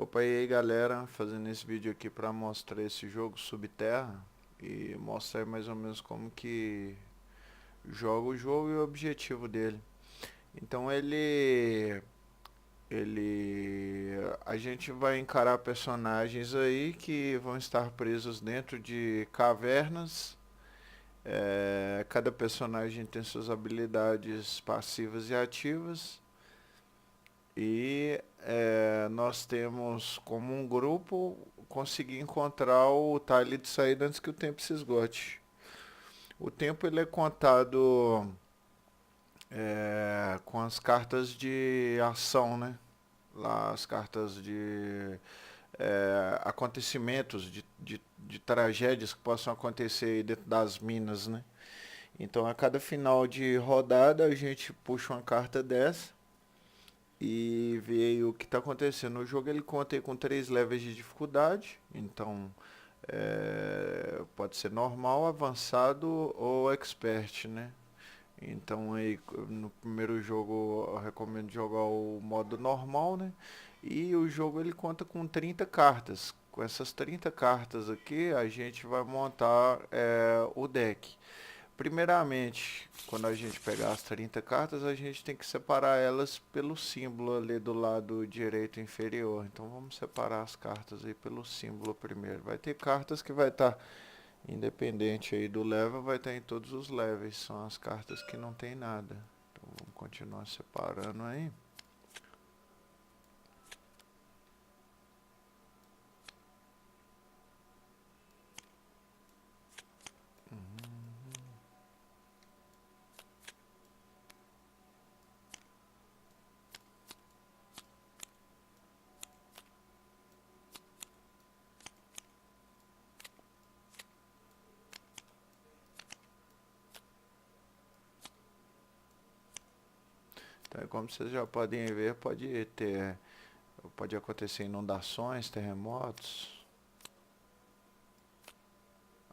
Opa, e aí galera, fazendo esse vídeo aqui para mostrar esse jogo Subterra e mostrar mais ou menos como que joga o jogo e o objetivo dele. Então a gente vai encarar personagens aí que vão estar presos dentro de cavernas. Cada personagem tem suas habilidades passivas e ativas. Nós temos como um grupo conseguir encontrar o talhe de saída antes que o tempo se esgote. O tempo ele é contado com as cartas de ação, né? Lá as cartas de acontecimentos, de tragédias que possam acontecer aí dentro das minas, né? Então a cada final de rodada a gente puxa uma carta dessa e ver aí o que está acontecendo. O jogo ele conta aí com 3 levels de dificuldade, então pode ser normal, avançado ou expert, né? Então aí no primeiro jogo eu recomendo jogar o modo normal, né? E o jogo ele conta com 30 cartas. Com essas 30 cartas aqui a gente vai montar o deck. Primeiramente, quando a gente pegar as 30 cartas, a gente tem que separar elas pelo símbolo ali do lado direito inferior. Então vamos separar as cartas aí pelo símbolo primeiro. Vai ter cartas que vai estar independente aí do level, vai estar em todos os levels. São as cartas que não tem nada. Então vamos continuar separando aí. Então, como vocês já podem ver, pode acontecer inundações, terremotos,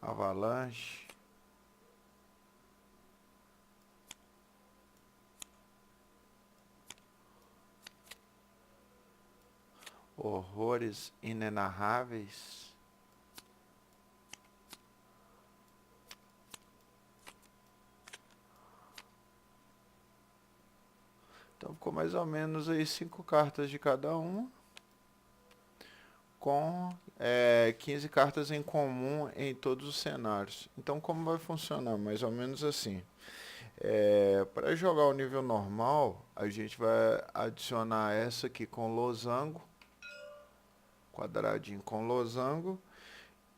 avalanche. Horrores inenarráveis. Então ficou mais ou menos aí 5 cartas de cada uma, com 15 cartas em comum em todos os cenários. Então como vai funcionar? Mais ou menos assim. Para jogar o nível normal, a gente vai adicionar essa aqui com losango, quadradinho com losango,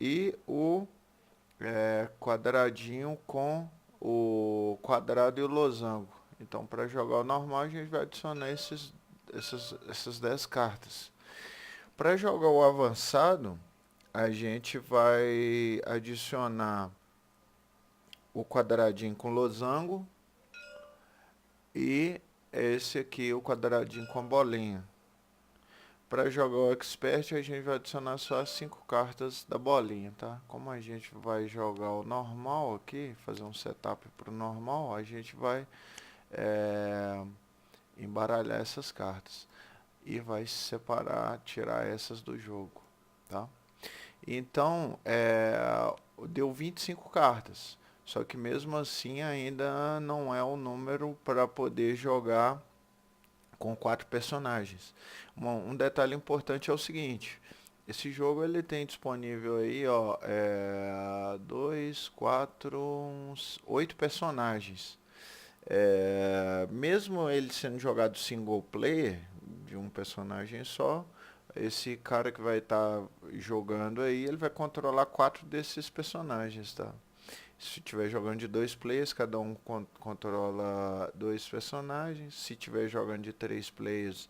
e o quadradinho com o quadrado e o losango. Então, para jogar o normal, a gente vai adicionar essas 10 cartas. Para jogar o avançado, a gente vai adicionar o quadradinho com losango e esse aqui, o quadradinho com bolinha. Para jogar o Expert, a gente vai adicionar só as 5 cartas da bolinha, tá? Como a gente vai jogar o normal aqui, fazer um setup para o normal, a gente vai é, embaralhar essas cartas e vai separar, tirar essas do jogo, tá? Então, deu 25 cartas, só que mesmo assim ainda não é o número para poder jogar com 4 personagens. Um detalhe importante é o seguinte: esse jogo ele tem disponível aí, ó, 2, 4, 8 personagens. Mesmo ele sendo jogado single player, de um personagem só, esse cara que vai estar jogando aí, ele vai controlar 4 desses personagens, tá? Se estiver jogando de 2 players, cada um controla 2 personagens. Se estiver jogando de 3 players,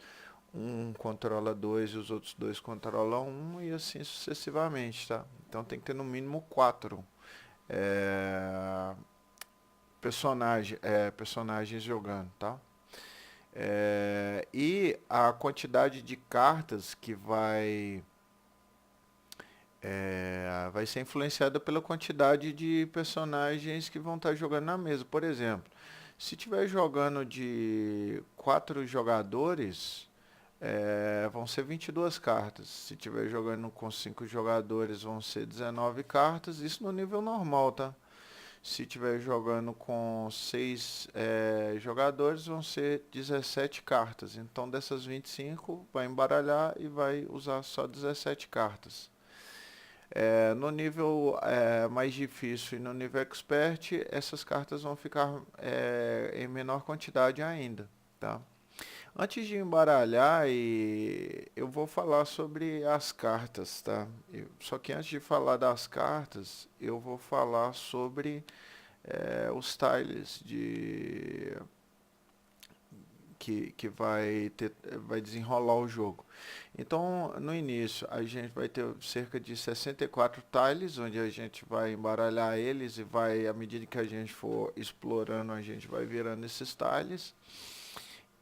um controla 2 e os outros 2 controlam um e assim sucessivamente, tá? Então tem que ter no mínimo 4 é, personagens jogando, tá? E a quantidade de cartas que vai ser influenciada pela quantidade de personagens que vão estar jogando na mesa. Por exemplo, se estiver jogando de 4 jogadores, vão ser 22 cartas. Se tiver jogando com 5 jogadores, vão ser 19 cartas. Isso no nível normal, tá? Se tiver jogando com 6 jogadores, vão ser 17 cartas. Então, dessas 25, vai embaralhar e vai usar só 17 cartas. No nível mais difícil e no nível expert, essas cartas vão ficar em menor quantidade ainda, tá? Antes de embaralhar, eu vou falar sobre as cartas, tá? Só que antes de falar das cartas, eu vou falar sobre os tiles que vai desenrolar o jogo. Então, no início, a gente vai ter cerca de 64 tiles, onde a gente vai embaralhar eles e vai, à medida que a gente for explorando, a gente vai virando esses tiles.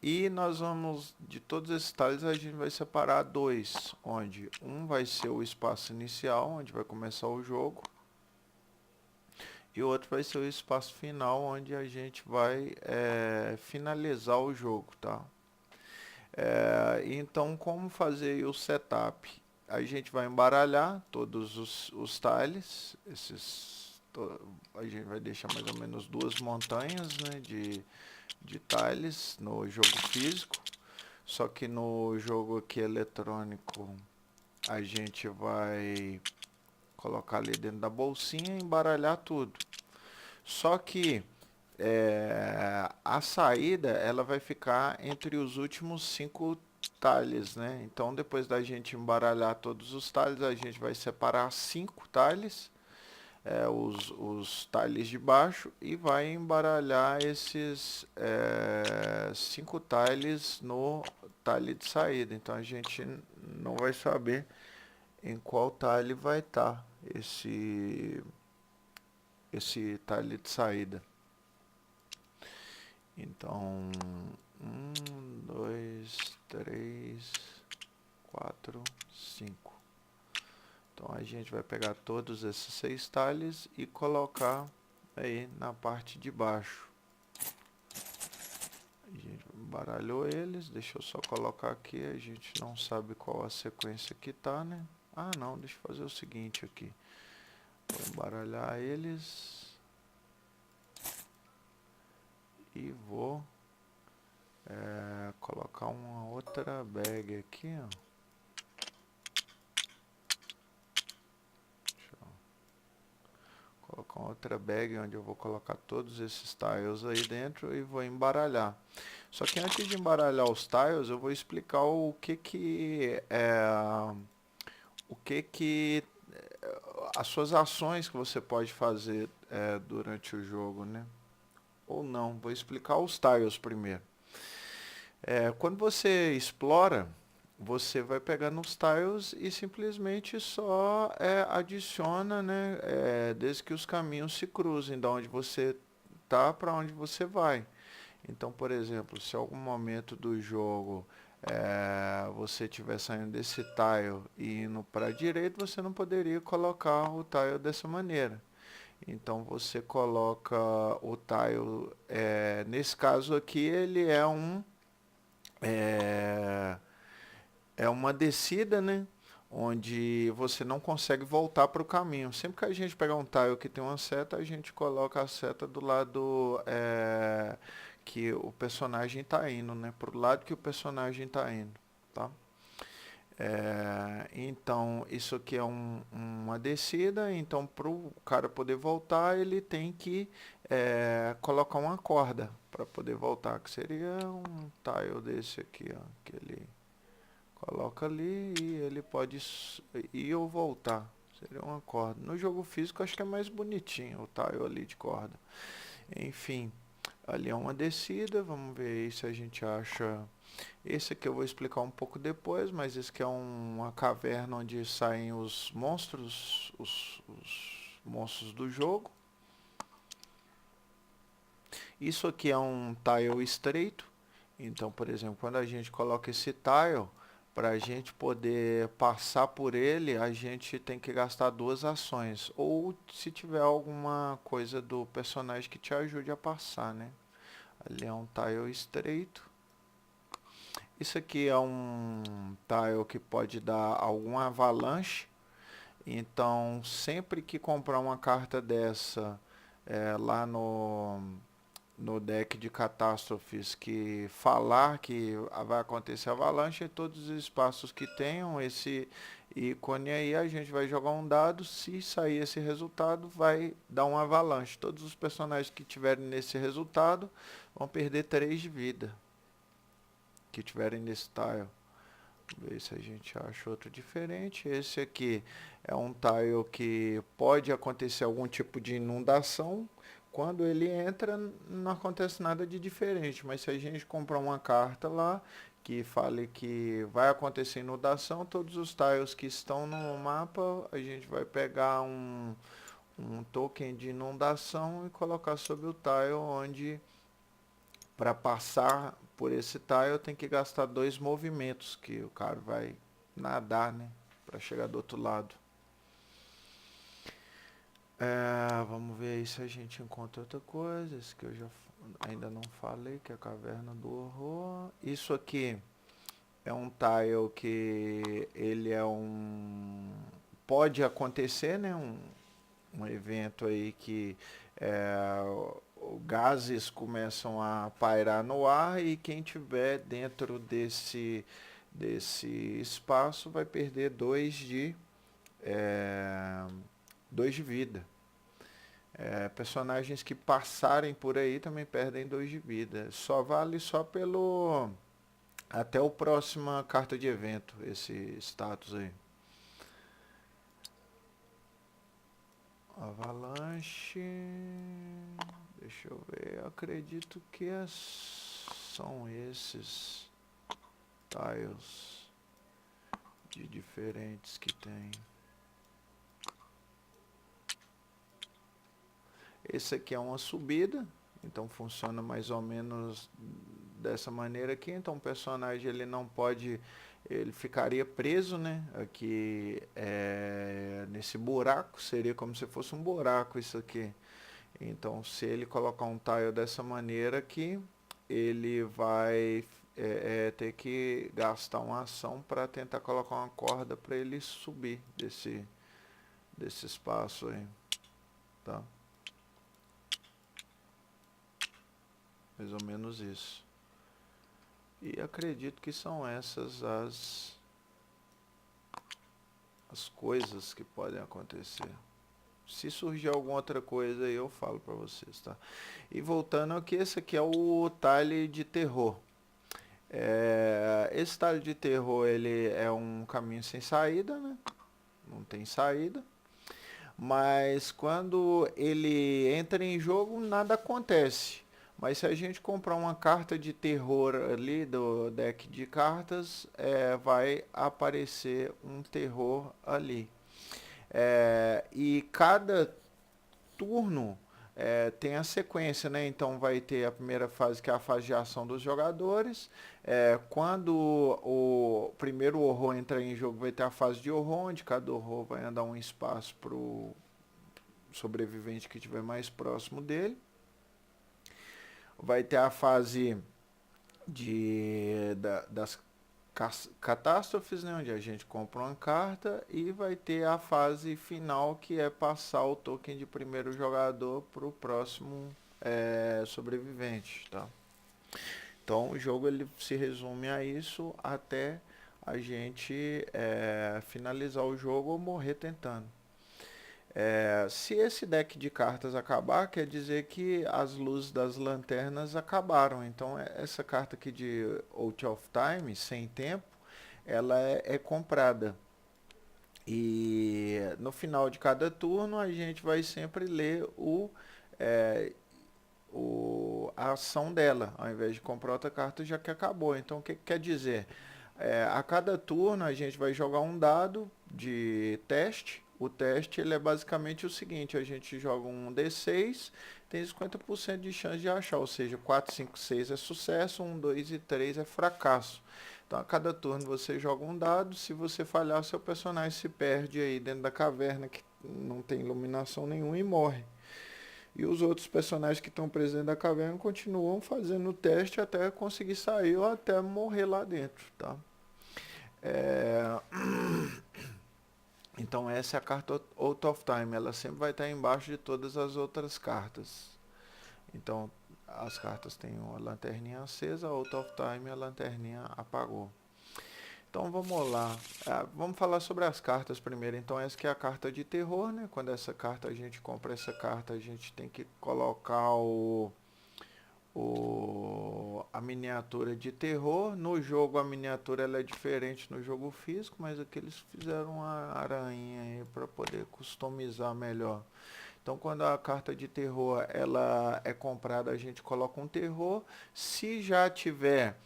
E nós vamos, de todos esses tiles, a gente vai separar dois, onde um vai ser o espaço inicial, onde vai começar o jogo, e o outro vai ser o espaço final, onde a gente vai finalizar o jogo, tá? Então, como fazer o setup? A gente vai embaralhar todos os tiles, a gente vai deixar mais ou menos 2 montanhas, né, de tiles no jogo físico, só que no jogo aqui eletrônico a gente vai colocar ali dentro da bolsinha e embaralhar tudo. Só que a saída ela vai ficar entre os últimos 5 talhes, né? Então depois da gente embaralhar todos os talhes, a gente vai separar 5 talhes, os talhes de baixo, e vai embaralhar esses 5 talhes no talhe de saída. Então a gente não vai saber em qual talhe vai estar esse talhe de saída. Então, 1, 2, 3, 4, 5. Então a gente vai pegar todos esses 6 talhes e colocar aí na parte de baixo. A gente embaralhou eles, deixa eu só colocar aqui, a gente não sabe qual a sequência que tá, né? Ah não, deixa eu fazer o seguinte aqui. Vou embaralhar eles e vou colocar uma outra bag aqui, ó. Deixa eu colocar uma outra bag onde eu vou colocar todos esses tiles aí dentro e vou embaralhar. Só que antes de embaralhar os tiles, eu vou explicar as suas ações que você pode fazer durante o jogo, né? Ou não, vou explicar os tiles primeiro. Quando você explora, você vai pegando os tiles e simplesmente só adiciona, né, desde que os caminhos se cruzem, da onde você tá para onde você vai. Então, por exemplo, se algum momento do jogo você estiver saindo desse tile e indo para a direita, você não poderia colocar o tile dessa maneira. Então você coloca o tile, nesse caso aqui ele é, é uma descida, né? Onde você não consegue voltar para o caminho. Sempre que a gente pegar um tile que tem uma seta, a gente coloca a seta do lado que o personagem está indo, né? Para o lado que o personagem está indo, tá? Então, isso aqui é uma descida, então para o cara poder voltar, ele tem que colocar uma corda para poder voltar, que seria um tile desse aqui, ó, que ele coloca ali e ele pode ir ou voltar. Seria uma corda. No jogo físico acho que é mais bonitinho o tile ali de corda. Enfim, ali é uma descida, vamos ver aí se a gente acha. Esse aqui eu vou explicar um pouco depois, mas esse aqui é uma caverna onde saem os monstros, os monstros do jogo. Isso aqui é um tile estreito. Então, por exemplo, quando a gente coloca esse tile, para a gente poder passar por ele, a gente tem que gastar 2 ações. Ou se tiver alguma coisa do personagem que te ajude a passar, né? Ali é um tile estreito. Isso aqui é um tile que pode dar algum avalanche. Então, sempre que comprar uma carta dessa lá no deck de catástrofes que falar que vai acontecer avalanche, todos os espaços que tenham esse ícone aí, a gente vai jogar um dado, se sair esse resultado, vai dar um avalanche. Todos os personagens que tiverem nesse resultado vão perder 3 de vida, que tiverem nesse tile. Vamos ver se a gente acha outro diferente. Esse aqui é um tile que pode acontecer algum tipo de inundação. Quando ele entra, não acontece nada de diferente. Mas se a gente comprar uma carta lá que fale que vai acontecer inundação, todos os tiles que estão no mapa, a gente vai pegar um token de inundação e colocar sobre o tile onde para passar por esse tile tem que gastar 2 movimentos, que o cara vai nadar, né, para chegar do outro lado. Vamos ver aí se a gente encontra outra coisa. Esse que eu já ainda não falei, que é a Caverna do Horror. Isso aqui é um tile que ele é pode acontecer, né, um evento aí que gases começam a pairar no ar e quem tiver dentro desse espaço vai perder 2 de vida. Personagens que passarem por aí também perdem 2 de vida. Só vale só pelo até o próxima carta de evento, esse status aí. Avalanche. Deixa eu ver. Eu acredito que são esses tiles de diferentes que tem. Esse aqui é uma subida, então funciona mais ou menos dessa maneira aqui. Então o personagem ele não pode, ele ficaria preso, né? Aqui nesse buraco, seria como se fosse um buraco isso aqui. Então se ele colocar um tile dessa maneira aqui, ele vai ter que gastar uma ação para tentar colocar uma corda para ele subir desse espaço aí, tá? Mais ou menos isso. E acredito que são essas as coisas que podem acontecer. Se surgir alguma outra coisa aí eu falo pra vocês, tá? E voltando aqui, esse aqui é o tile de terror. Esse tile de terror, ele é um caminho sem saída, né? Não tem saída. Mas quando ele entra em jogo, nada acontece. Mas se a gente comprar uma carta de terror ali do deck de cartas, vai aparecer um terror ali. E cada turno tem a sequência, né? Então vai ter a primeira fase, que é a fase de ação dos jogadores. Quando o primeiro horror entrar em jogo, vai ter a fase de horror, onde cada horror vai andar um espaço para o sobrevivente que estiver mais próximo dele. Vai ter a fase das catástrofes, né, onde a gente compra uma carta, e vai ter a fase final, que é passar o token de primeiro jogador para o próximo sobrevivente, tá? Então o jogo ele se resume a isso até a gente finalizar o jogo ou morrer tentando. Se esse deck de cartas acabar, quer dizer que as luzes das lanternas acabaram. Então essa carta aqui de Out of Time, sem tempo, ela é comprada. E no final de cada turno a gente vai sempre ler a ação dela, ao invés de comprar outra carta já que acabou. Então o que quer dizer? A cada turno a gente vai jogar um dado de teste. O teste ele é basicamente o seguinte: a gente joga um D6, tem 50% de chance de achar, ou seja, 4, 5, 6 é sucesso, 1, 2 e 3 é fracasso. Então a cada turno você joga um dado, se você falhar, seu personagem se perde aí dentro da caverna que não tem iluminação nenhuma e morre. E os outros personagens que estão presos dentro da caverna continuam fazendo o teste até conseguir sair ou até morrer lá dentro, tá? É, Então essa é a carta Out of Time, ela sempre vai estar embaixo de todas as outras cartas. Então as cartas têm a lanterninha acesa, Out of Time, a lanterninha apagou. Então vamos lá. Vamos falar sobre as cartas primeiro. Então essa que é a carta de terror, né? Quando essa carta a gente compra essa carta, a gente tem que colocar a miniatura de terror. No jogo a miniatura ela é diferente no jogo físico, mas aqui eles fizeram uma aranha aí para poder customizar melhor. Então quando a carta de terror ela é comprada, a gente coloca um terror. Se já tiver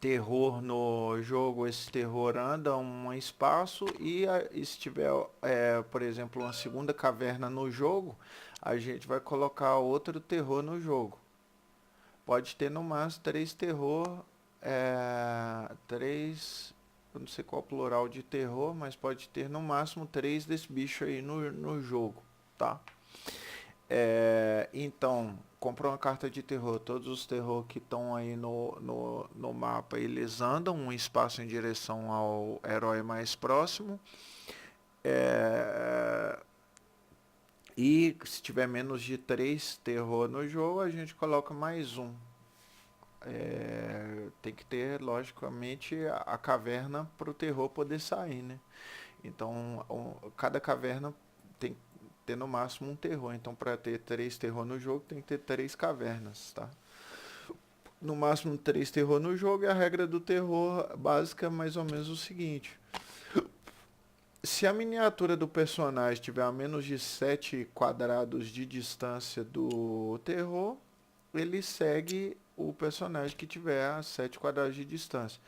terror no jogo, esse terror anda um espaço e se tiver, por exemplo, uma segunda caverna no jogo, a gente vai colocar outro terror no jogo. Pode ter no máximo três terror, três, eu não sei qual o plural de terror, mas pode ter no máximo três desse bicho aí no jogo, tá? Então, comprou uma carta de terror. Todos os terror que estão aí no mapa, eles andam um espaço em direção ao herói mais próximo. E se tiver menos de 3 terror no jogo, a gente coloca mais um. Tem que ter, logicamente, a caverna para o terror poder sair, né? Então, cada caverna tem que ter no máximo um terror. Então, para ter 3 terror no jogo, tem que ter 3 cavernas, tá? No máximo 3 terror no jogo, e a regra do terror básica é mais ou menos o seguinte. Se a miniatura do personagem tiver a menos de 7 quadrados de distância do terror, ele segue o personagem que tiver a 7 quadrados de distância.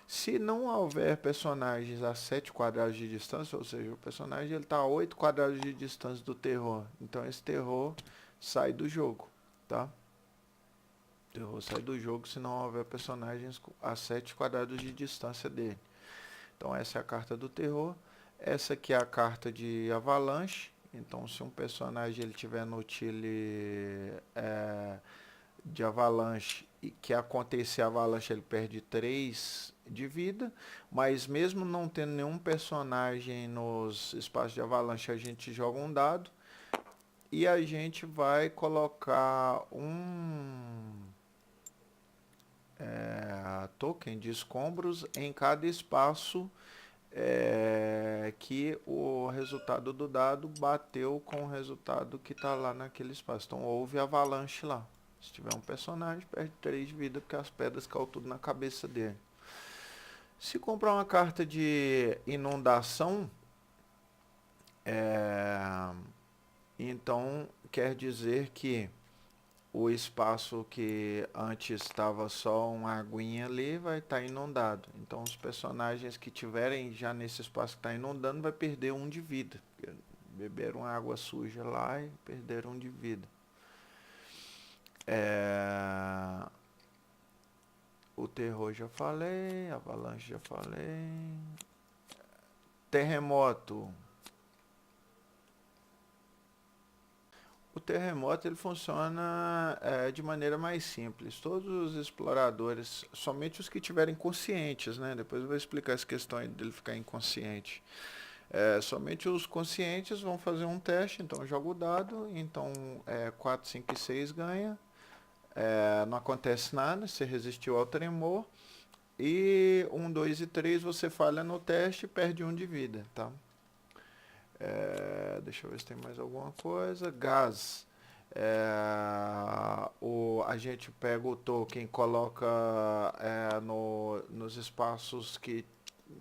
Se não houver personagens a 7 quadrados de distância, ou seja, o personagem está a 8 quadrados de distância do terror, então esse terror sai do jogo, tá? O terror sai do jogo se não houver personagens a 7 quadrados de distância dele. Então essa é a carta do terror. Essa aqui é a carta de avalanche. Então se um personagem ele tiver no Chile de avalanche e que acontecer avalanche, ele perde 3 de vida, mas mesmo não tendo nenhum personagem nos espaços de avalanche, a gente joga um dado e a gente vai colocar um token de escombros em cada espaço que o resultado do dado bateu com o resultado que está lá naquele espaço. Então houve avalanche lá. Se tiver um personagem, perde 3 de vida porque as pedras caem tudo na cabeça dele. Se comprar uma carta de inundação, então quer dizer que o espaço que antes estava só uma aguinha ali vai estar inundado. Então os personagens que tiverem já nesse espaço que está inundando vai perder 1 de vida. Beberam água suja lá e perderam 1 de vida. O terror já falei, avalanche já falei. Terremoto. O terremoto ele funciona de maneira mais simples. Todos os exploradores, somente os que tiverem conscientes, né? Depois eu vou explicar essa questão aí dele ficar inconsciente. Somente os conscientes vão fazer um teste, então joga o dado, então 4, 5 e 6 ganha. Não acontece nada, você resistiu ao tremor. E 1, 2 e 3 você falha no teste e perde 1 de vida, tá? Deixa eu ver se tem mais alguma coisa. Gás. A gente pega o token, coloca nos espaços que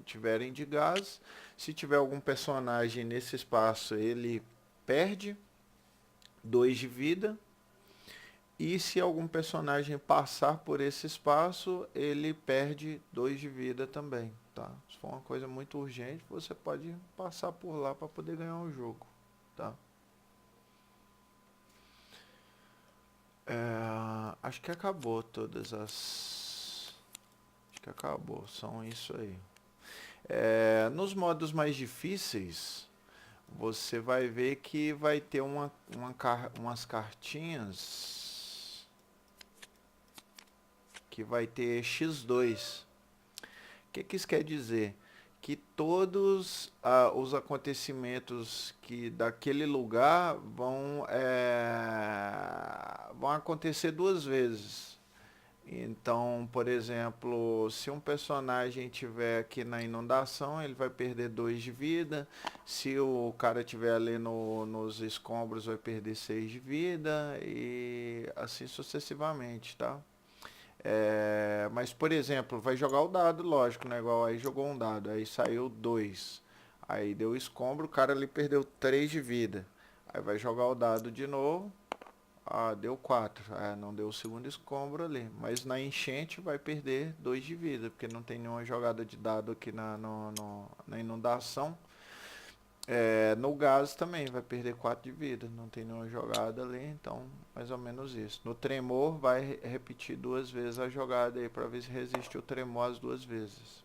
tiverem de gás. Se tiver algum personagem nesse espaço, ele perde 2 de vida. E se algum personagem passar por esse espaço, ele perde 2 de vida também, tá? Se for uma coisa muito urgente, você pode passar por lá para poder ganhar o jogo, tá? Acho que acabou todas as... Acho que acabou, são isso aí. Nos modos mais difíceis, você vai ver que vai ter umas cartinhas que vai ter X2. O que que isso quer dizer? Que todos os acontecimentos que daquele lugar vão acontecer duas vezes. Então, por exemplo, se um personagem tiver aqui na inundação, ele vai perder 2 de vida. Se o cara tiver ali nos escombros, vai perder 6 de vida e assim sucessivamente, tá? Mas, por exemplo, vai jogar o dado, lógico, né? Igual aí jogou um dado, aí saiu 2. Aí deu escombro, o cara ali perdeu 3 de vida. Aí vai jogar o dado de novo. Ah, deu 4. Não deu o segundo escombro ali. Mas na enchente vai perder 2 de vida, porque não tem nenhuma jogada de dado aqui na inundação. No gás também vai perder 4 de vida, não tem nenhuma jogada ali, então mais ou menos isso. No tremor vai repetir 2 vezes a jogada aí para ver se resiste o tremor as 2 vezes.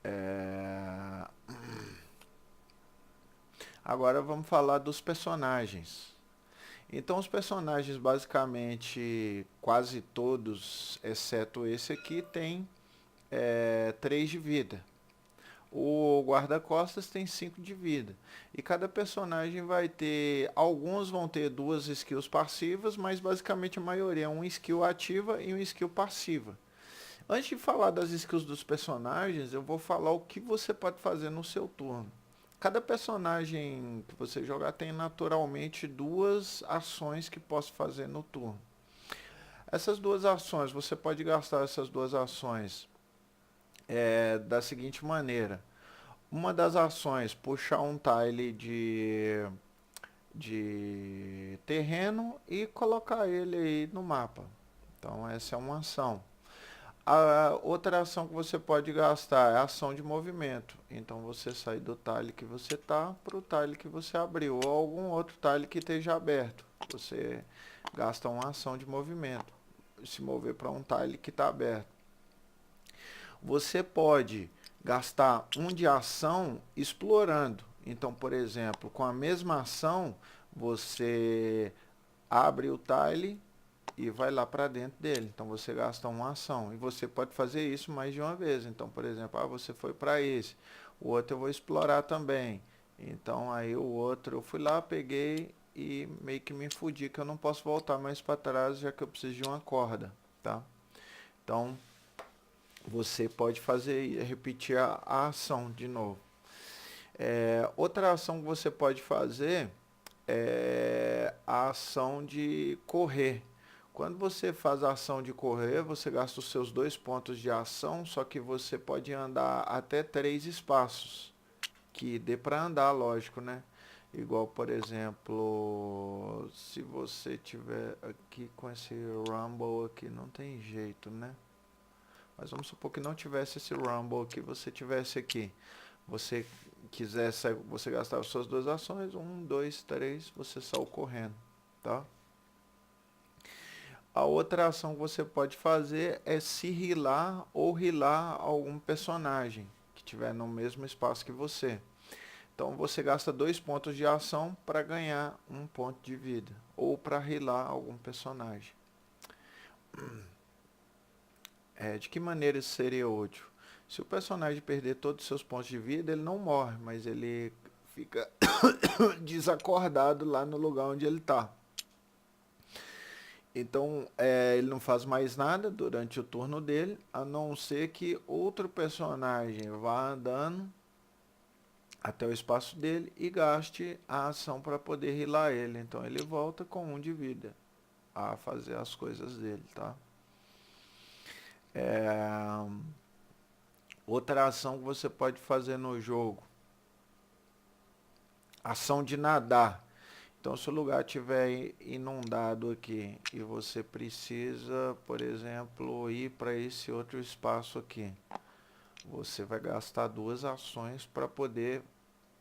É... Agora vamos falar dos personagens. Então os personagens basicamente quase todos, exceto esse aqui, tem 3 de vida. O guarda-costas tem 5 de vida. E cada personagem vai ter. Alguns vão ter 2 skills passivas, mas basicamente a maioria é uma skill ativa e uma skill passiva. Antes de falar das skills dos personagens, eu vou falar o que você pode fazer no seu turno. Cada personagem que você jogar tem naturalmente 2 ações que posso fazer no turno. Essas 2 ações, você pode gastar essas 2 ações da seguinte maneira. Uma das ações, puxar um tile de terreno e colocar ele aí no mapa. Então essa é uma ação. A outra ação que você pode gastar é a ação de movimento. Então você sai do tile que você está para o tile que você abriu ou algum outro tile que esteja aberto. Você gasta uma ação de movimento, se mover para um tile que está aberto. Você pode gastar um de ação explorando. Então, por exemplo, com a mesma ação, você abre o tile e vai lá para dentro dele. Então você gasta uma ação. E você pode fazer isso mais de uma vez. Então, por exemplo, você foi para esse. O outro eu vou explorar também. Então aí o outro eu fui lá, peguei e meio que me fudi que eu não posso voltar mais para trás já que eu preciso de uma corda, tá? Então você pode fazer repetir a ação de novo. Outra ação que você pode fazer é a ação de correr. Quando você faz a ação de correr, você gasta os seus 2 pontos de ação, só que você pode andar até 3 espaços, que dê para andar, lógico, né? Igual, por exemplo, se você tiver aqui com esse Rumble aqui, não tem jeito, né? Mas vamos supor que não tivesse esse Rumble aqui, você tivesse aqui. Você quisesse, você gastava suas 2 ações, 1, 2, 3, você saiu correndo, tá? A outra ação que você pode fazer é se healar ou healar algum personagem que estiver no mesmo espaço que você. Então você gasta 2 pontos de ação para ganhar 1 ponto de vida ou para healar algum personagem. De que maneira isso seria útil? Se o personagem perder todos os seus pontos de vida, ele não morre, mas ele fica desacordado lá no lugar onde ele está. Então, ele não faz mais nada durante o turno dele, a não ser que outro personagem vá andando até o espaço dele e gaste a ação para poder healar ele. Então, ele volta com 1 de vida a fazer as coisas dele, tá? Outra ação que você pode fazer no jogo, ação de nadar. Então, se o lugar estiver inundado aqui e você precisa, por exemplo, ir para esse outro espaço aqui, você vai gastar 2 ações para poder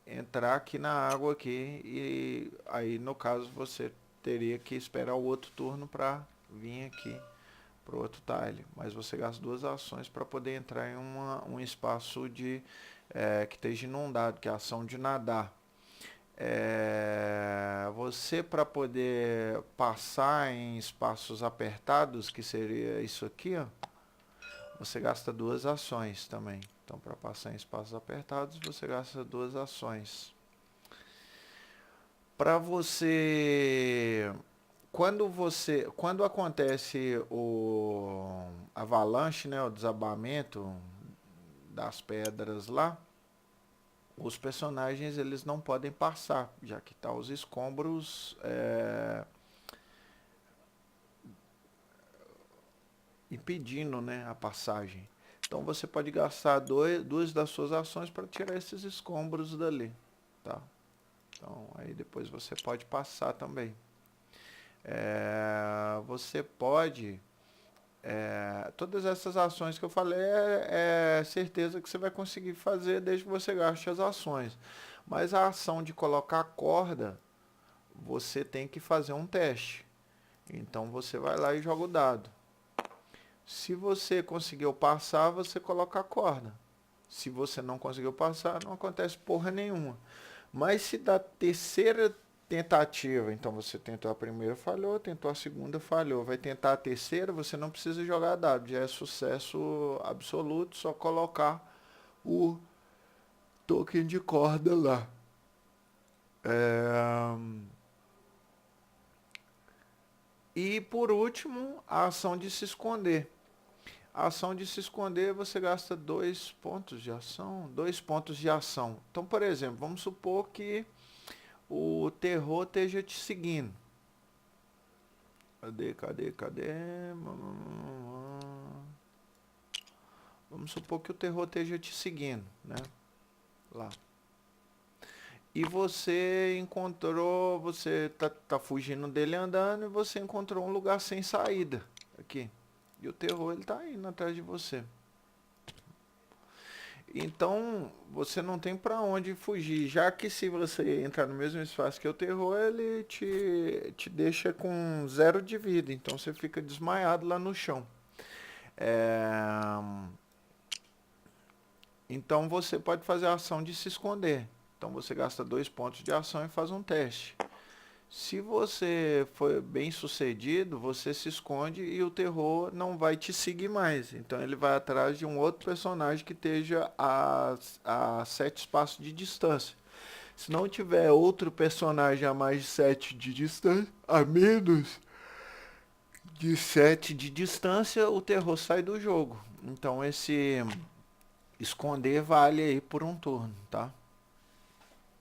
entrar aqui na água aqui e aí no caso você teria que esperar o outro turno para vir aqui pro outro tile, mas você gasta 2 ações para poder entrar em um espaço que esteja inundado, que é a ação de nadar. Você, para poder passar em espaços apertados, que seria isso aqui, ó, você gasta duas ações também. Então, para passar em espaços apertados, você gasta duas ações. Para você, quando acontece o avalanche, né, o desabamento das pedras lá, os personagens eles não podem passar, já que tá os escombros impedindo, né, a passagem. Então você pode gastar duas das suas ações para tirar esses escombros dali, tá? Então aí depois você pode passar também. Você pode todas essas ações que eu falei é certeza que você vai conseguir fazer desde que você gaste as ações. Mas a ação de colocar a corda, você tem que fazer um teste. Então você vai lá e joga o dado. Se você conseguiu passar, você coloca a corda. Se você não conseguiu passar, não acontece porra nenhuma. Mas se da terceira tentativa, então você tentou a primeira, falhou, tentou a segunda, falhou. Vai tentar a terceira, você não precisa jogar dado, já é sucesso absoluto, só colocar o token de corda lá. E por último, a ação de se esconder. A ação de se esconder, você gasta 2 pontos de ação. 2 pontos de ação. Então, por exemplo, vamos supor que o terror esteja te seguindo. Cadê? Vamos supor que o terror esteja te seguindo, né? Lá. E você tá fugindo dele andando e você encontrou um lugar sem saída aqui. E o terror ele tá indo atrás de você. Então, você não tem para onde fugir, já que se você entrar no mesmo espaço que o terror, ele te deixa com 0 de vida, então você fica desmaiado lá no chão. É, Então você pode fazer a ação de se esconder. Então você gasta 2 pontos de ação e faz um teste. Se você for bem sucedido, você se esconde e o terror não vai te seguir mais. Então ele vai atrás de um outro personagem que esteja a 7 espaços de distância. Se não tiver outro personagem a mais de 7 de distância, a menos de 7 de distância, o terror sai do jogo. Então esse esconder vale aí por um turno, tá?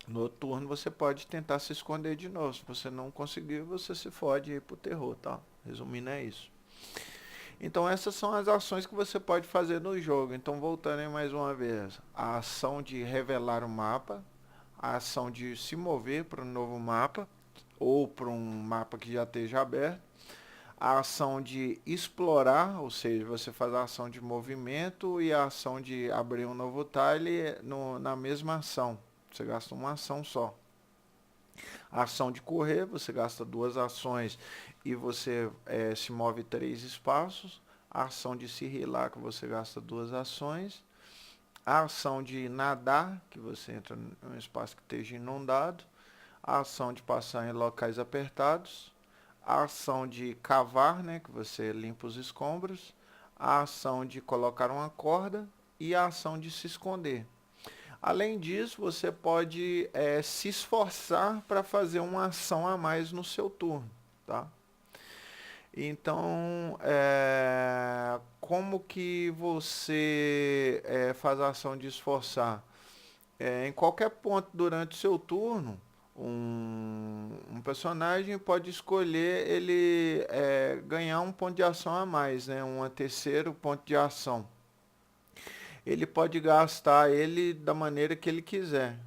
No outro turno você pode tentar se esconder de novo. Se você não conseguir, você se fode aí pro terror, tá? Resumindo, é isso. Então essas são as ações que você pode fazer no jogo. Então voltando aí mais uma vez. A ação de revelar o mapa. A ação de se mover para um novo mapa. Ou para um mapa que já esteja aberto. A ação de explorar, ou seja, você faz a ação de movimento e a ação de abrir um novo tile na mesma ação. Você gasta uma ação só. A ação de correr, você gasta 2 ações e você se move 3 espaços. A ação de se rilar, que você gasta 2 ações. A ação de nadar, que você entra em um espaço que esteja inundado. A ação de passar em locais apertados. A ação de cavar, né, que você limpa os escombros. A ação de colocar uma corda e a ação de se esconder. Além disso, você pode se esforçar para fazer uma ação a mais no seu turno, tá? Então, como que você faz a ação de esforçar? Em qualquer ponto durante o seu turno, um personagem pode escolher ele ganhar um ponto de ação a mais, né? Um terceiro ponto de ação. Ele pode gastar ele da maneira que ele quiser,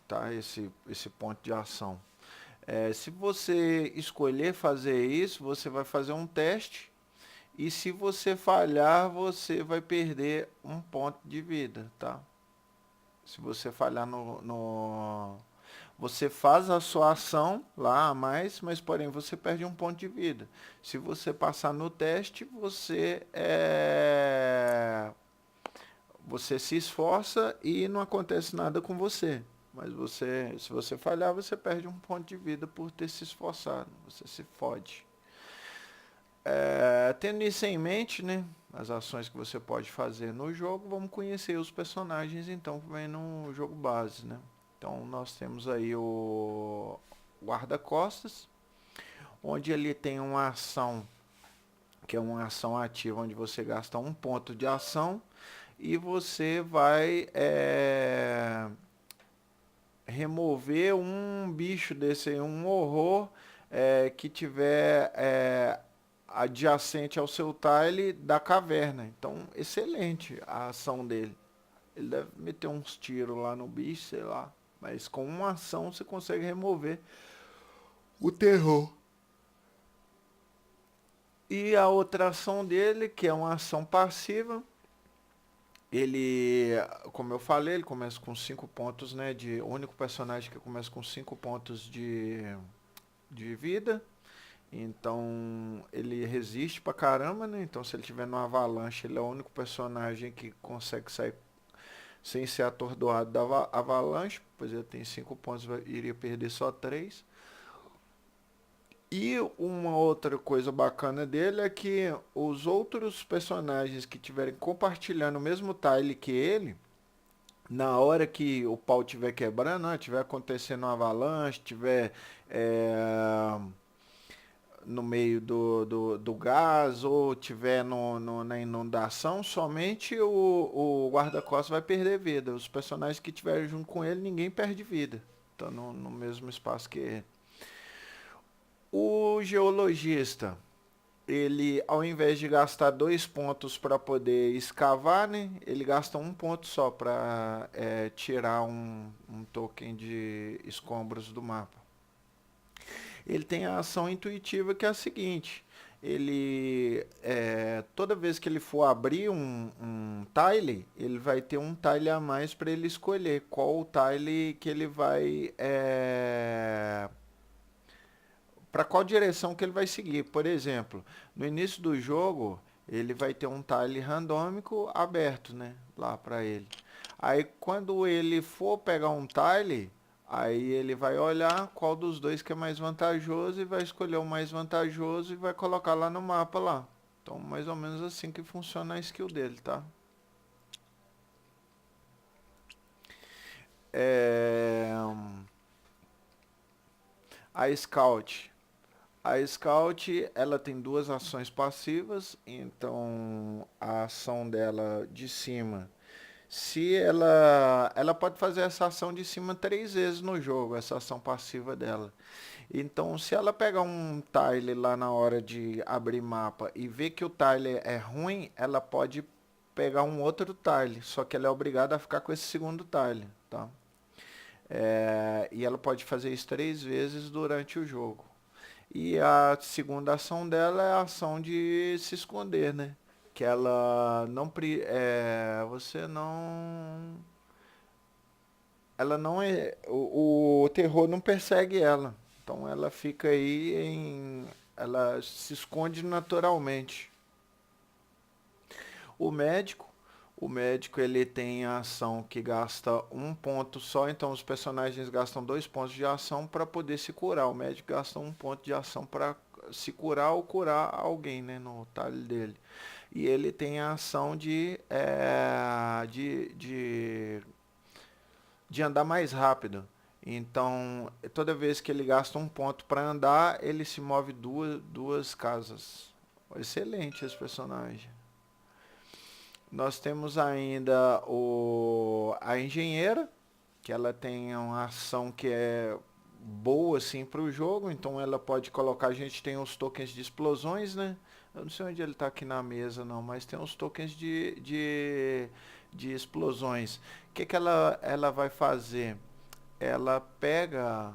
tá? Esse ponto de ação. Se você escolher fazer isso, você vai fazer um teste e se você falhar, você vai perder um ponto de vida, tá? Se você falhar você faz a sua ação lá a mais, mas porém você perde um ponto de vida. Se você passar no teste, você se esforça e não acontece nada com você. Mas você, se você falhar, você perde um ponto de vida por ter se esforçado. Você se fode. Tendo isso em mente, né? As ações que você pode fazer no jogo, vamos conhecer os personagens então que vem no jogo base, né? Então nós temos aí o guarda-costas, onde ele tem uma ação que é uma ação ativa, onde você gasta um ponto de ação e você vai remover um bicho desse aí, um horror que tiver adjacente ao seu tile da caverna. Então, excelente a ação dele. Ele deve meter uns tiros lá no bicho, sei lá. Mas com uma ação você consegue remover o terror. E a outra ação dele, que é uma ação passiva, ele, como eu falei, ele começa com 5 pontos, né? O único personagem que começa com 5 pontos de vida. Então ele resiste pra caramba, né? Então se ele tiver numa avalanche, ele é o único personagem que consegue sair sem ser atordoado da avalanche, pois ele tem 5 pontos, iria perder só 3. E uma outra coisa bacana dele é que os outros personagens que estiverem compartilhando o mesmo tile que ele, na hora que o pau estiver quebrando, né, tiver acontecendo uma avalanche, tiver no meio do gás ou tiver na inundação, somente o guarda-costas vai perder vida. Os personagens que estiverem junto com ele, ninguém perde vida. Tá no mesmo espaço que ele. O geologista, ele ao invés de gastar 2 pontos para poder escavar, né, ele gasta um ponto só para tirar um token de escombros do mapa. Ele tem a ação intuitiva que é a seguinte: ele toda vez que ele for abrir um tile, ele vai ter um tile a mais para ele escolher qual o tile que ele vai para qual direção que ele vai seguir. Por exemplo, no início do jogo, ele vai ter um tile randômico aberto, né, lá para ele. Aí quando ele for pegar um tile, aí ele vai olhar qual dos dois que é mais vantajoso e vai escolher o mais vantajoso e vai colocar lá no mapa lá. Então, mais ou menos assim que funciona a skill dele, tá? É... A Scout. A Scout, ela tem duas ações passivas, então a ação dela de cima, se ela pode fazer essa ação de cima 3 vezes no jogo, essa ação passiva dela. Então, se ela pegar um tile lá na hora de abrir mapa e ver que o tile é ruim, ela pode pegar um outro tile, só que ela é obrigada a ficar com esse segundo tile, tá? E ela pode fazer isso 3 vezes durante o jogo. E a segunda ação dela é a ação de se esconder, né? Que ela não você não, ela não é, o terror não persegue ela. Então ela fica aí ela se esconde naturalmente. O médico, o médico ele tem a ação que gasta um ponto só, então os personagens gastam 2 pontos de ação para poder se curar. O médico gasta um ponto de ação para se curar ou curar alguém, né, no talho dele. E ele tem a ação de andar mais rápido. Então, toda vez que ele gasta um ponto para andar, ele se move duas casas. Excelente esse personagem. Nós temos ainda a engenheira, que ela tem uma ação que é boa assim para o jogo, então ela pode colocar, a gente tem os tokens de explosões, né? Eu não sei onde ele está aqui na mesa não, mas tem os tokens de explosões. O que ela vai fazer? Ela pega,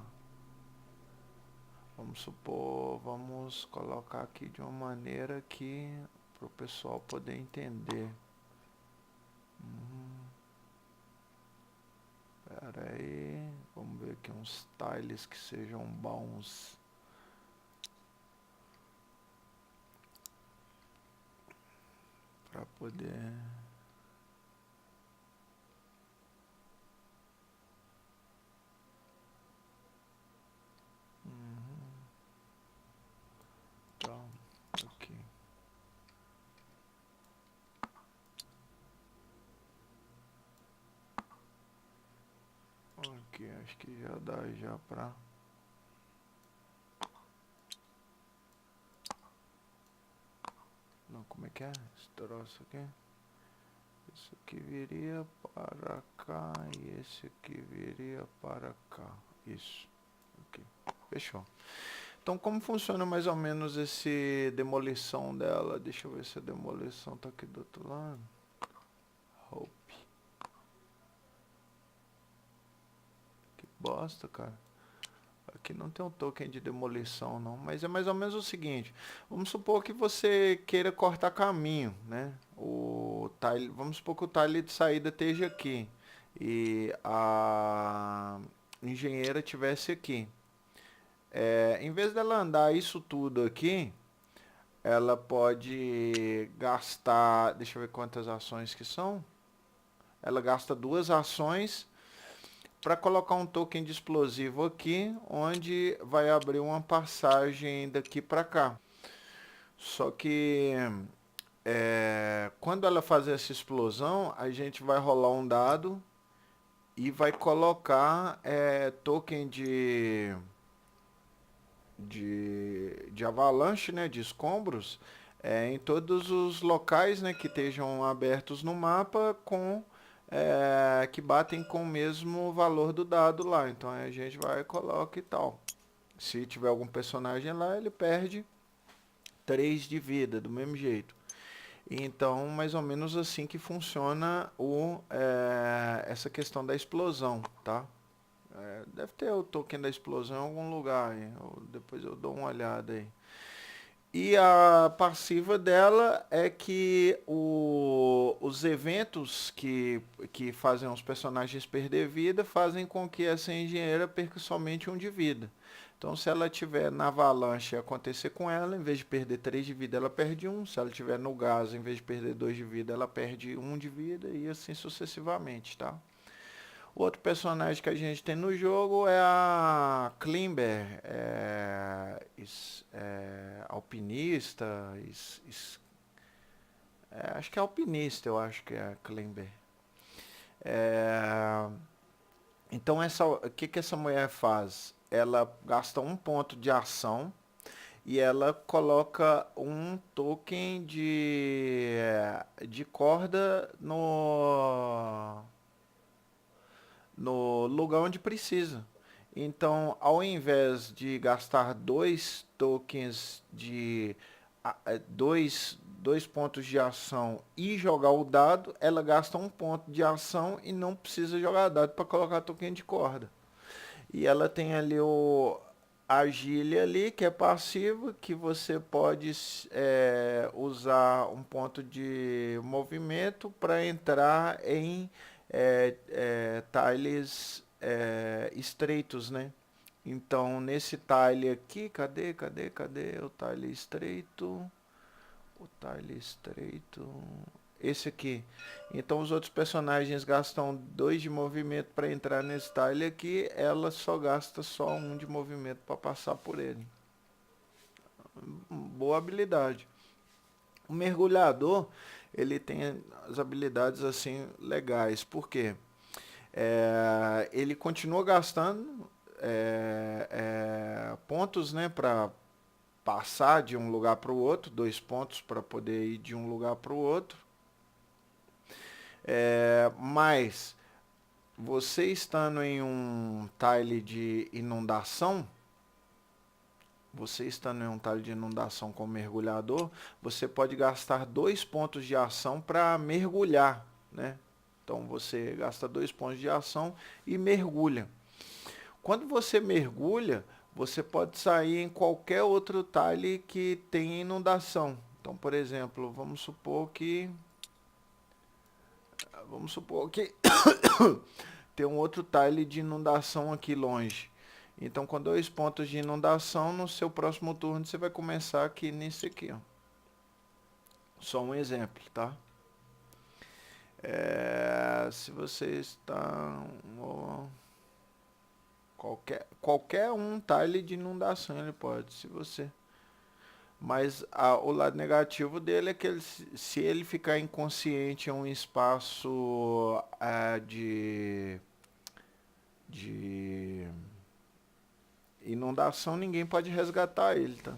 vamos supor, vamos colocar aqui de uma maneira que para o pessoal poder entender. Pera aí, vamos ver aqui uns tiles que sejam bons. Para poder... aqui, acho que já dá já pra... Não, como é que é? Esse troço aqui. Isso aqui viria para cá e esse aqui viria para cá. Isso. Aqui. Fechou. Então, como funciona mais ou menos esse demolição dela? Deixa eu ver se a demolição tá aqui do outro lado. Hope. Que bosta, cara. Aqui não tem um token de demolição não, mas é mais ou menos o seguinte. Vamos supor que você queira cortar caminho, né? O tile, vamos supor que o tile de saída esteja aqui e a engenheira tivesse aqui. Em vez dela andar isso tudo aqui, ela pode gastar, deixa eu ver quantas ações que são. Ela gasta 2 ações para colocar um token de explosivo aqui, onde vai abrir uma passagem daqui para cá. Só que quando ela fazer essa explosão, a gente vai rolar um dado e vai colocar token de avalanche, né, de escombros, em todos os locais, né, que estejam abertos no mapa que batem com o mesmo valor do dado lá. Então a gente vai e coloca e tal. Se tiver algum personagem lá, ele perde 3 de vida, do mesmo jeito. Então, mais ou menos assim que funciona essa questão da explosão, tá? Deve ter o token da explosão em algum lugar aí. Depois eu dou uma olhada aí. E a passiva dela é que os eventos que fazem os personagens perder vida fazem com que essa engenheira perca somente 1 de vida. Então, se ela tiver na avalanche acontecer com ela, em vez de perder 3 de vida, ela perde 1. Se ela tiver no gás, em vez de perder 2 de vida, ela perde 1 de vida e assim sucessivamente, tá? O outro personagem que a gente tem no jogo é a Klimber, alpinista, acho que é alpinista, eu acho que é a Klimber. Então, o que essa mulher faz? Ela gasta 1 ponto de ação e ela coloca um token de corda no lugar onde precisa. Então, ao invés de gastar 2 tokens de dois pontos de ação e jogar o dado, ela gasta 1 ponto de ação e não precisa jogar dado para colocar token de corda. E ela tem ali o agile ali, que é passivo, que você pode usar um ponto de movimento para entrar em tiles estreitos, né? Então, nesse tile aqui, cadê o tile estreito? O tile estreito, esse aqui. Então, os outros personagens gastam 2 de movimento para entrar nesse tile aqui, ela só gasta só 1 de movimento para passar por ele. Boa habilidade. O mergulhador, ele tem as habilidades assim legais, por quê? Ele continua gastando pontos, né, para passar de um lugar para o outro, 2 pontos para poder ir de um lugar para o outro. Mas você estando em um tile de inundação, com mergulhador, você pode gastar 2 pontos de ação para mergulhar, né? Então você gasta 2 pontos de ação e mergulha. Quando você mergulha, você pode sair em qualquer outro tile que tenha inundação. Então, por exemplo, vamos supor que tem um outro tile de inundação aqui longe. Então, com 2 pontos de inundação, no seu próximo turno você vai começar aqui nesse aqui, ó. Só um exemplo, tá? Se você está qualquer um tile de inundação ele pode, se você. Mas o lado negativo dele é que se ele ficar inconsciente em um espaço de inundação, ninguém pode resgatar ele, tá?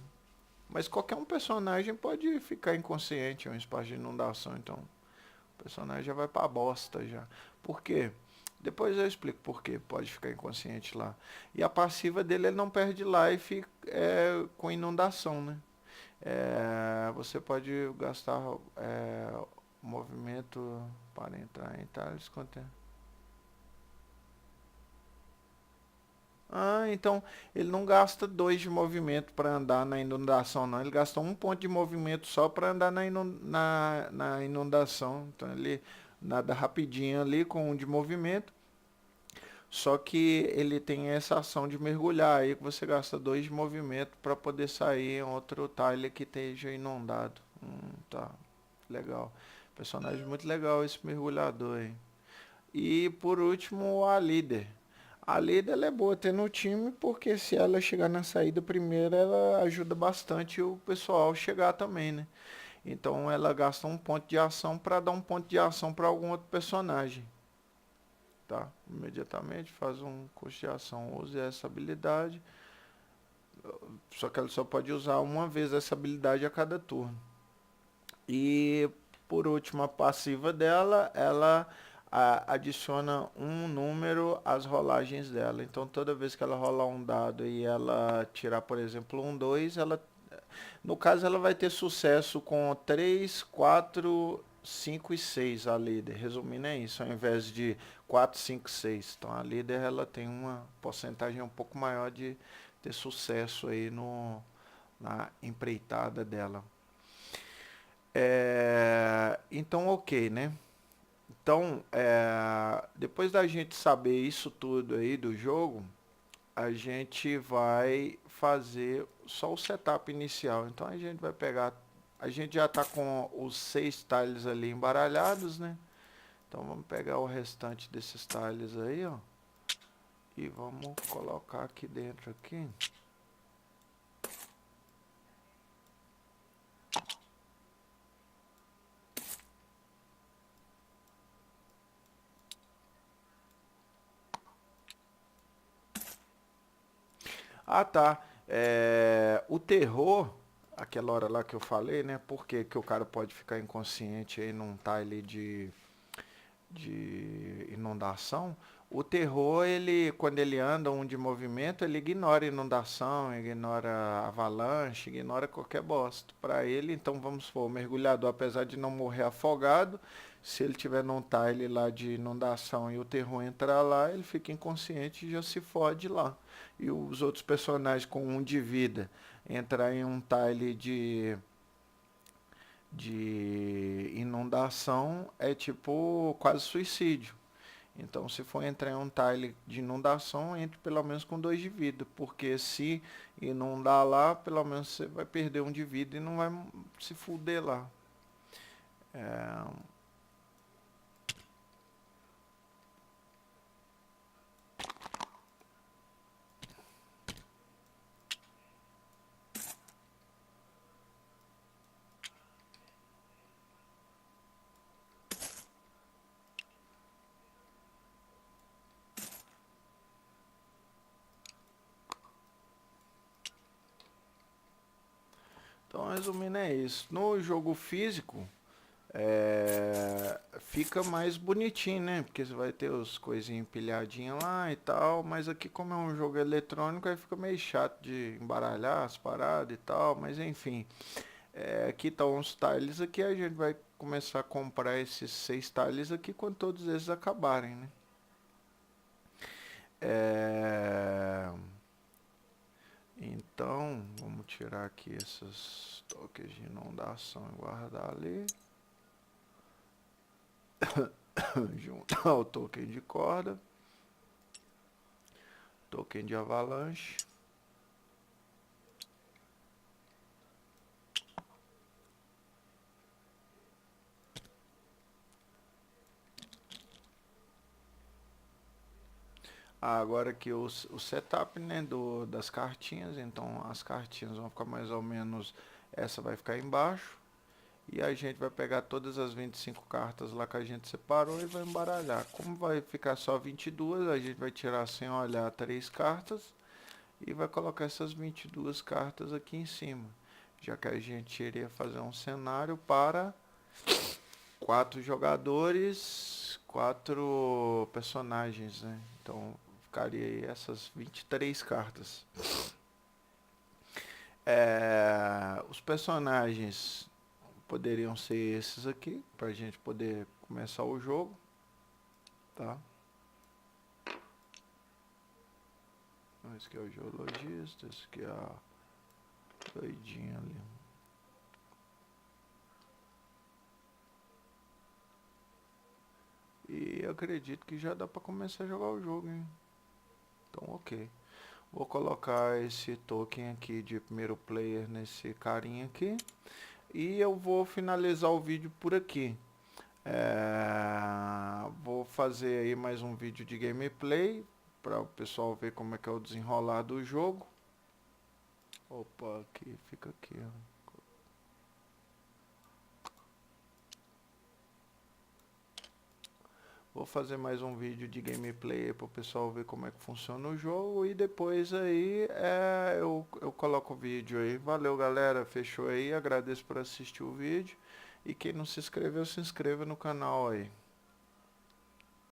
Mas qualquer um personagem pode ficar inconsciente em um espaço de inundação, então o personagem já vai pra bosta já. Por quê? Depois eu explico por que pode ficar inconsciente lá. E a passiva dele, ele não perde life com inundação, né? Você pode gastar movimento para entrar em Thales. Ah, então ele não gasta 2 de movimento para andar na inundação, não. Ele gasta 1 ponto de movimento só para andar na inundação. Então ele nada rapidinho ali com 1 de movimento. Só que ele tem essa ação de mergulhar aí que você gasta 2 de movimento para poder sair em outro tile que esteja inundado. Tá. Legal. Personagem muito legal esse mergulhador aí. E por último a líder. A líder ela é boa ter no time porque se ela chegar na saída primeiro, ela ajuda bastante o pessoal chegar também, né? Então ela gasta 1 ponto de ação para dar 1 ponto de ação para algum outro personagem. Tá? Imediatamente faz um custo de ação, use essa habilidade. Só que ela só pode usar uma vez essa habilidade a cada turno. E por último, a passiva dela, ela adiciona um número às rolagens dela. Então toda vez que ela rolar um dado e ela tirar, por exemplo, um 2, ela, no caso ela vai ter sucesso com 3, 4, 5 e 6 a líder. Resumindo é isso, ao invés de 4, 5, 6. Então a líder ela tem uma porcentagem um pouco maior de ter sucesso aí na empreitada dela. Então, ok, né? Então, depois da gente saber isso tudo aí do jogo, a gente vai fazer só o setup inicial. Então, a gente vai pegar, a gente já está com os 6 tiles ali embaralhados, né? Então, vamos pegar o restante desses tiles aí, ó. E vamos colocar aqui dentro aqui. Ah, tá. O terror, aquela hora lá que eu falei, né? Por que que o cara pode ficar inconsciente aí num tile de inundação? O terror, ele, quando ele anda um de movimento, ele ignora inundação, ignora avalanche, ignora qualquer bosta. Para ele, então vamos supor, o mergulhador, apesar de não morrer afogado, se ele tiver num tile lá de inundação e o terror entrar lá, ele fica inconsciente e já se fode lá. E os outros personagens com 1 de vida entrar em um tile de inundação é tipo quase suicídio. Então, se for entrar em um tile de inundação, entre pelo menos com 2 de vida, porque se inundar lá, pelo menos você vai perder 1 de vida e não vai se fuder lá. Então, resumindo é isso. No jogo físico, fica mais bonitinho, né? Porque você vai ter os coisinhas empilhadinhas lá e tal, mas aqui como é um jogo eletrônico, aí fica meio chato de embaralhar as paradas e tal, mas enfim. Aqui estão os tiles aqui, a gente vai começar a comprar esses 6 tiles aqui quando todos esses acabarem, né? Então, vamos tirar aqui esses toques de inundação e guardar ali. Juntar o token de corda, token de avalanche. Agora aqui o setup, né, das cartinhas. Então as cartinhas vão ficar mais ou menos, essa vai ficar embaixo. E a gente vai pegar todas as 25 cartas lá que a gente separou e vai embaralhar. Como vai ficar só 22, a gente vai tirar sem olhar 3 cartas e vai colocar essas 22 cartas aqui em cima, já que a gente iria fazer um cenário para 4 jogadores, 4 personagens, né? Então ficaria aí essas 23 cartas. Os personagens poderiam ser esses aqui, para a gente poder começar o jogo, tá? Esse aqui é o geologista, esse aqui é a doidinha ali. E eu acredito que já dá para começar a jogar o jogo, hein? Então, ok. Vou colocar esse token aqui de primeiro player nesse carinha aqui. E eu vou finalizar o vídeo por aqui. Vou fazer aí mais um vídeo de gameplay para o pessoal ver como é que é o desenrolar do jogo. Opa, aqui, fica aqui, ó. Vou fazer mais um vídeo de gameplay para o pessoal ver como é que funciona o jogo e depois aí eu coloco o vídeo aí. Valeu galera, fechou aí, agradeço por assistir o vídeo e quem não se inscreveu, se inscreva no canal aí.